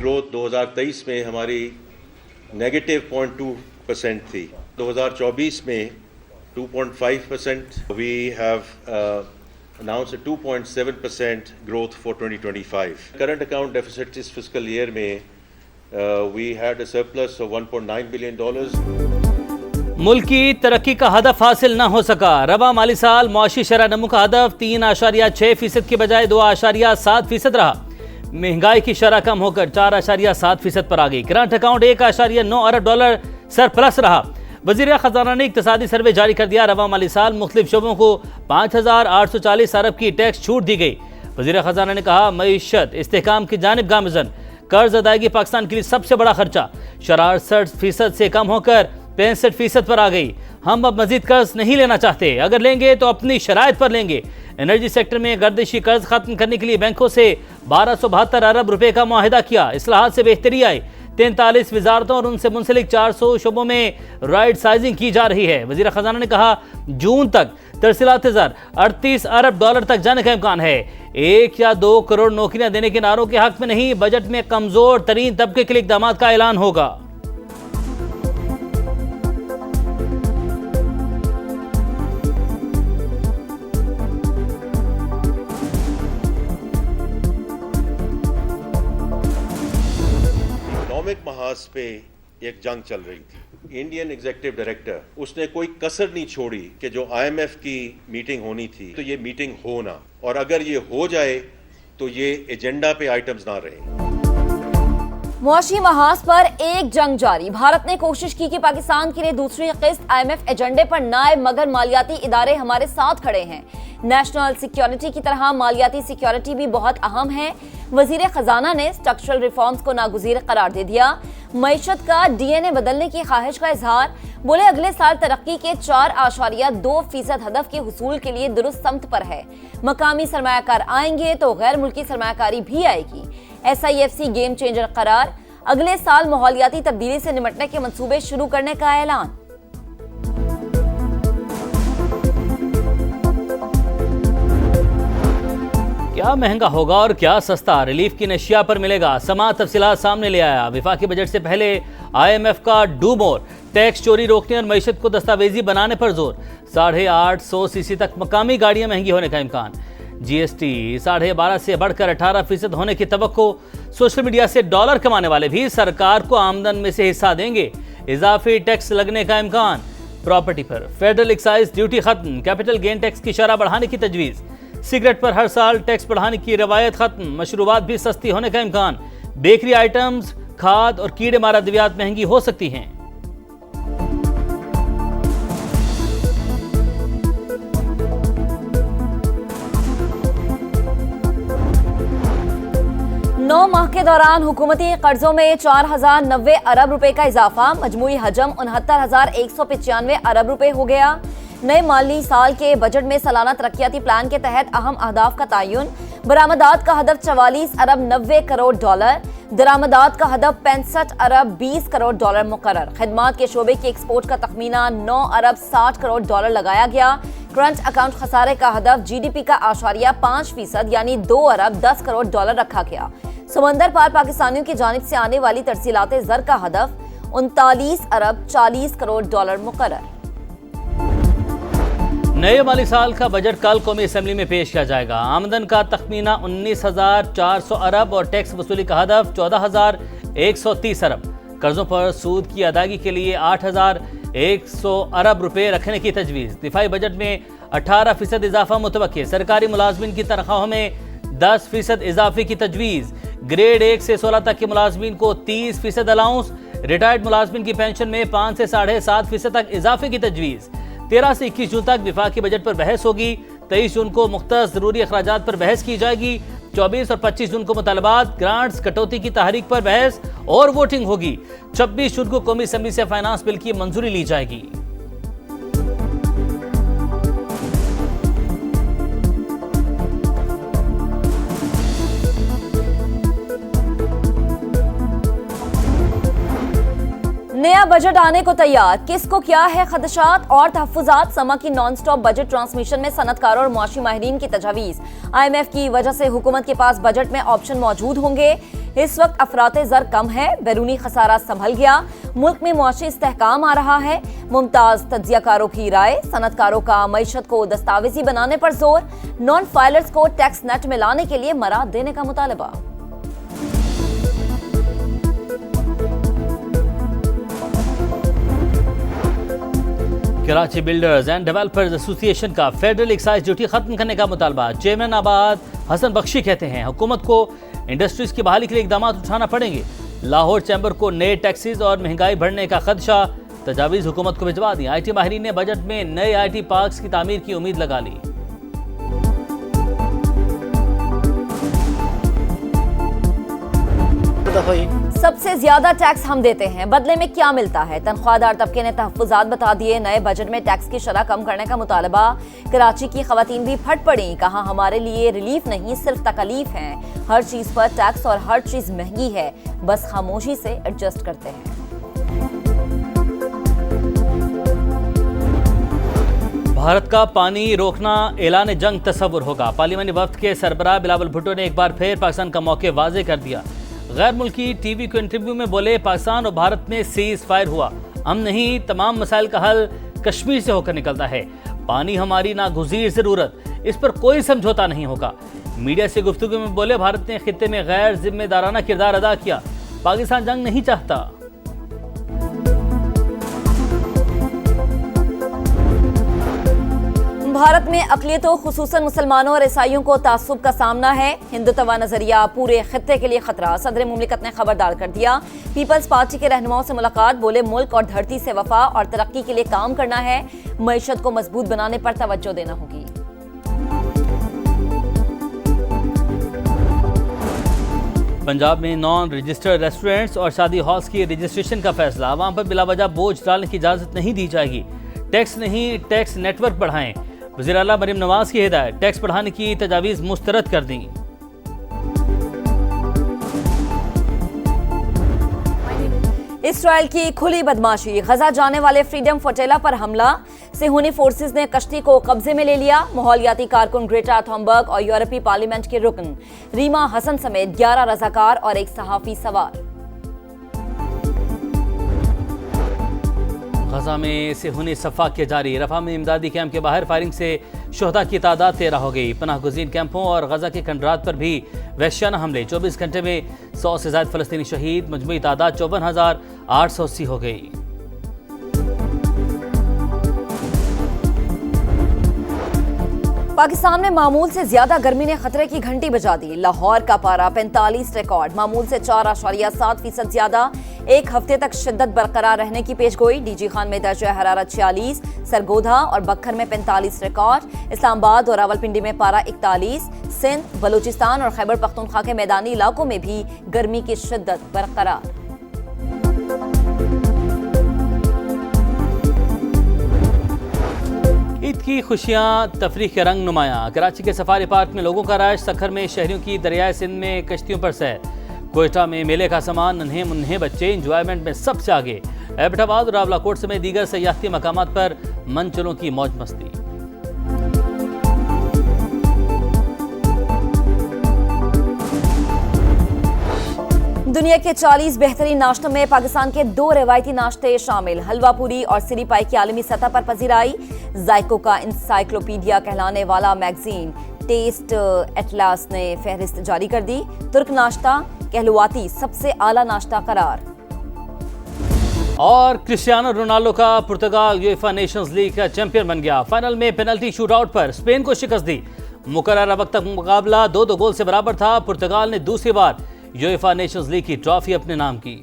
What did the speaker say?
Growth 2023 में हमारी negative 0.2% थी। 2024 में 2.5%। We have announced a 2.7% growth for 2025. Current account deficit इस fiscal year में we had a surplus of $1.9 billion. मुल्क की तरक्की का हदफ हासिल न हो सका। रवा माली साल मुआशी शरह नमू का हदफ 3.6% की बजाय 2.7% रहा। महंगाई की शरह कम होकर 4.7% पर आ गई। करंट अकाउंट $1.9 अरब सरप्लस रहा। वज़ीर ख़जाना ने इक़्तिसादी सर्वे जारी कर दिया। रवा माली साल मुख्तलिफ शोबों को 5,840 अरब की टैक्स छूट दी गई। वज़ीर ख़जाना ने कहा, मईशत इस्तेहकाम की जानिब गामज़न। कर्ज अदायगी पाकिस्तान के लिए सबसे बड़ा खर्चा 64% से कम होकर 65% पर आ गई। हम अब मजीद कर्ज नहीं लेना चाहते, अगर लेंगे तो अपनी शराइत पर लेंगे। एनर्जी सेक्टर में गर्दिशी कर्ज खत्म करने के लिए बैंकों से 1272 अरब रुपए का मुआहिदा किया। इस्लाहात से बेहतरी आई। 43 वजारतों और उनसे मुंसलिक 400 शोबों में राइट साइजिंग की जा रही है। वज़ीर ख़जाना ने कहा, जून तक तरसीलात ज़र 38 अरब डॉलर तक जाने का इम्कान है। 1 या 2 करोड़ नौकरियां देने के नारों के हक में नहीं, बजट में कमजोर तरीन तबके के लिए इक़दामात का ऐलान होगा। इकोनॉमिक महाज पे एक जंग चल रही थी। इंडियन एग्जीक्यूटिव डायरेक्टर उसने कोई कसर नहीं छोड़ी कि जो IMF की मीटिंग होनी थी तो ये मीटिंग हो ना, और अगर ये हो जाए तो ये एजेंडा पे आइटम्स ना रहे। मुआशी महाज पर एक जंग जारी। भारत ने कोशिश की कि पाकिस्तान के लिए दूसरी किस्त IMF एजेंडे पर ना आए, मगर मालियाती इदारे हमारे साथ खड़े हैं। नेशनल सिक्योरिटी की तरह मालियाती सिक्योरिटी भी बहुत अहम है। वजीर खजाना ने स्ट्रक्चरल रिफॉर्म्स को नागुज़ीर करार दे दिया। मईशत का DNA बदलने की ख्वाहिश का इजहार। बोले, अगले साल तरक्की के 4.2% हदफ के हुसूल के लिए दुरुस्त समत पर है। मकामी सरमायाकार आएंगे तो गैर मुल्की सरमायाकारी भी आएगी। SIFC गेम चेंजर करार। अगले साल माहौलियाती तब्दीली से निपटने के मंसूबे शुरू करने का ऐलान। क्या महंगा होगा और क्या सस्ता, रिलीफ की नशिया पर मिलेगा। समा तफसीलात सामने ले आया। विफाकी बजट से पहले IMF का डू मोर, टैक्स चोरी रोकने और मईशत को दस्तावेजी बनाने पर जोर। 850 cc तक मकामी गाड़ियां महंगी होने का इम्कान। GST 12.5 से बढ़कर 18% होने की तवक्को। सोशल मीडिया से डॉलर कमाने वाले भी सरकार को आमदन में से हिस्सा देंगे। इजाफी टैक्स लगने का इम्कान। प्रॉपर्टी पर फेडरल एक्साइज ड्यूटी खत्म। कैपिटल गेन टैक्स की शरह बढ़ाने की तजवीज़। सिगरेट पर हर साल टैक्स बढ़ाने की रवायत खत्म। मशरूबात भी सस्ती होने का इम्कान। बेकरी आइटम्स, खाद और कीड़े मार अद्वियात महंगी हो सकती हैं। नौ माह के दौरान हुकूमती कर्जों में 4,090 अरब रुपए का इजाफा। मजमूई हजम 69,195 अरब रुपए हो गया। नए माली साल के बजट में सालाना तरक्याती प्लान के तहत अहम अहदाफ का तयन। बरामदात का हदफ 44 अरब 90 करोड़ डॉलर। दरामदात का हदफ 65 अरब 20 करोड़ डॉलर मुकर्रर। खिदमात के शोबे की एक्सपोर्ट का तखमीना 9 अरब 60 करोड़ डॉलर लगाया गया। करंट अकाउंट खसारे का हदफ GDP का 8.5% यानी 2 अरब 10 करोड़ डॉलर रखा गया। समंदर पार पाकिस्तानियों की जानिब से आने वाली तरसीलात ज़र का हदफ 39 अरब 40 करोड़ डॉलर मुकर्रर। नए माली साल का बजट कल कौमी असेंबली में पेश किया जाएगा। आमदन का तखमीना 19,400 अरब और टैक्स वसूली का हदफ 14,130 अरब। कर्जों पर सूद की अदायगी के लिए 8,100 अरब रुपए रखने की तजवीज़। दिफाई बजट में 18% इजाफा मुतवक्के। सरकारी मुलाजमीन की तनख्वाहों में 10% इजाफे की तजवीज़। ग्रेड 1 से 16 तक के मुलाजमीन को 30% अलाउंस। रिटायर्ड मुलाजमीन की पेंशन में 5 से 7.5% तक इजाफे की तजवीज़। 13 से 21 जून तक विफाकी बजट पर बहस होगी। 23 जून को मुख्तस ज़रूरी अखराजात पर बहस की जाएगी। 24 और 25 जून को मुतालबात, ग्रांट्स, कटौती की तहरीक पर बहस और वोटिंग होगी। 26 जून को कौमी असेंबली से फाइनेंस बिल की मंजूरी ली जाएगी। नया बजट आने को तैयार, किसको क्या है खदशात और तहफ़्फ़ुज़ात। समा की नॉन स्टॉप बजट ट्रांसमिशन में सनतकारों और मुआशी माहिरीन की तजावीज़। IMF की वजह से हुकूमत के पास बजट में ऑप्शन मौजूद होंगे। इस वक्त अफराते ज़र कम है, बैरूनी खसारा संभल गया, मुल्क में मुआशी इस्तेहकाम आ रहा है। मुमताज तज्जियाकारों की राय, सनतकारों का मईशत को दस्तावेजी बनाने पर जोर, नॉन फाइलर्स को टैक्स नेट में लाने के लिए मराद देने का मुतालबा। Karachi builders and developers association का फेडरल एक्साइज ड्यूटी खत्म करने का मुतालबा। चेयरमैन आबाद हसन बख्शी कहते हैं हुकूमत को इंडस्ट्रीज की बहाली के लिए इकदाम उठाना पड़ेंगे। लाहौर चैम्बर को नए टैक्सेस और महंगाई बढ़ने का खदशा, तजावीज़ हुकूमत को भिजवा दी। IT माहिरीन ने बजट में नए IT पार्क्स की तामीर की उम्मीद लगा ली। सबसे ज्यादा टैक्स हम देते हैं, बदले में क्या मिलता है? तनख्वाहदार तबके ने तहफ्फुजात बता दिए। नए बजट में टैक्स की शरह कम करने का मुतालबा। कराची की खवातीन भी फट पड़ी, कहा हमारे लिए रिलीफ नहीं सिर्फ तकलीफ है। हर चीज पर टैक्स और हर चीज महंगी है, बस खामोशी से एडजस्ट करते हैं। भारत का पानी रोकना ऐलान जंग तस्वुर होगा। पार्लियामानी वफ्द के सरबराह बिलावल भुट्टो ने एक बार फिर पाकिस्तान का मौके वाजे कर दिया। गैर मुल्की टीवी को इंटरव्यू में बोले, पाकिस्तान और भारत में सीज फायर हुआ, हम नहीं, तमाम मसाइल का हल कश्मीर से होकर निकलता है। पानी हमारी नागुज़ीर ज़रूरत, इस पर कोई समझौता नहीं होगा। मीडिया से गुफ्तगू में बोले, भारत ने खित्ते में गैर जिम्मेदाराना किरदार अदा किया, पाकिस्तान जंग नहीं चाहता। भारत में अक़लियतों खुसूसन मुसलमानों और ईसाइयों को तासुब का सामना है। हिंदुत्व नजरिया पूरे खित्ते के लिए खतरा, सदर मुमलिकत ने खबरदार कर दिया। पीपल्स पार्टी के रहनुमाओं से मुलाकात, बोले मुल्क और धरती से वफा और तरक्की के लिए काम करना है, मईशत को मजबूत बनाने पर तवज्जो देना होगी। पंजाब में नॉन रजिस्टर्ड रेस्टोरेंट्स और शादी हॉल्स की रजिस्ट्रेशन का फैसला, आवाम पर बिलावजह बोझ डालने की इजाजत नहीं दी जाएगी। टैक्स नहीं, टैक्स नेटवर्क बढ़ाएं। वज़ीर आला मरीम नवाज की हिदायत, टैक्स बढ़ाने की तजावीज़ मुस्तरद कर दी। इसराइल की खुली बदमाशी, गजा जाने वाले फ्रीडम फ्लोटिला पर हमला, सेहूनी फोर्सेस ने कश्ती को कब्जे में ले लिया। माहौलियाती कारकुन ग्रेटा थुनबर्ग और यूरोपीय पार्लियामेंट के रुकन रीमा हसन समेत 11 रजाकार और एक सहाफी सवार। गजा में सेहूनी सफाकिया जारी, रफा में इमदादी कैंप के बाहर फायरिंग से शोहदा की तादाद 13 हो गई। पनाह गुज़ीन कैंपों और गजा के खंडरात पर भी वहशियाना हमले, 24 घंटे में 100 से ज़ायद फ़लस्तीनी शहीद, मजमूई तादाद 54,880 हो गई। पाकिस्तान में मामूल से ज्यादा गर्मी ने खतरे की घंटी बजा दी। लाहौर का पारा 45 रिकॉर्ड, मामूल से 4.7% ज्यादा। एक हफ्ते तक शिद्दत बरकरार रहने की पेशगोई। डीजी खान में दर्जा हरारत 46, सरगोधा और बक्खर में 45 रिकॉर्ड। इस्लामाबाद और रावलपिंडी में पारा 41। सिंध, बलूचिस्तान और खैबर पख्तूनख्वा के मैदानी इलाकों में भी गर्मी की शिद्दत बरकरार। ईद की खुशियां, तफरीह के रंग नुमाया। कराची के सफारी पार्क में लोगों का रश, सखर में शहरियों की दरियाए सिंध में कश्तियों पर सैर। कोयटा में मेले का सामान, नन्हे मुन्हे बच्चे इंजॉयमेंट में सबसे आगे। एबटाबाद और रावलाकोट समेत दीगर सयाहती मकामात पर मंचलों की मौज मस्ती। दुनिया के 40 बेहतरीन नाश्तों में पाकिस्तान के 2 रिवायती नाश्ते शामिल। हलवा पूरी और सिरी पाई की आलमी सतह पर पजीराई। जायकों का इंसाइक्लोपीडिया कहलाने वाला मैगजीन टेस्ट एटलास ने फहरिस्त जारी कर दी। तुर्क नाश्ता कहलवाती सबसे आला नाश्ता करार। और क्रिस्टियानो रोनाल्डो का पुर्तगाल यूएफा नेशंस लीग का चैंपियन बन गया। फाइनल में पेनल्टी शूटआउट पर स्पेन को शिकस्त दी। मुकर्रर वक्त तक मुकाबला 2-2 गोल से बराबर था। पुर्तगाल ने दूसरी बार यूएफा नेशंस लीग की ट्रॉफी अपने नाम की।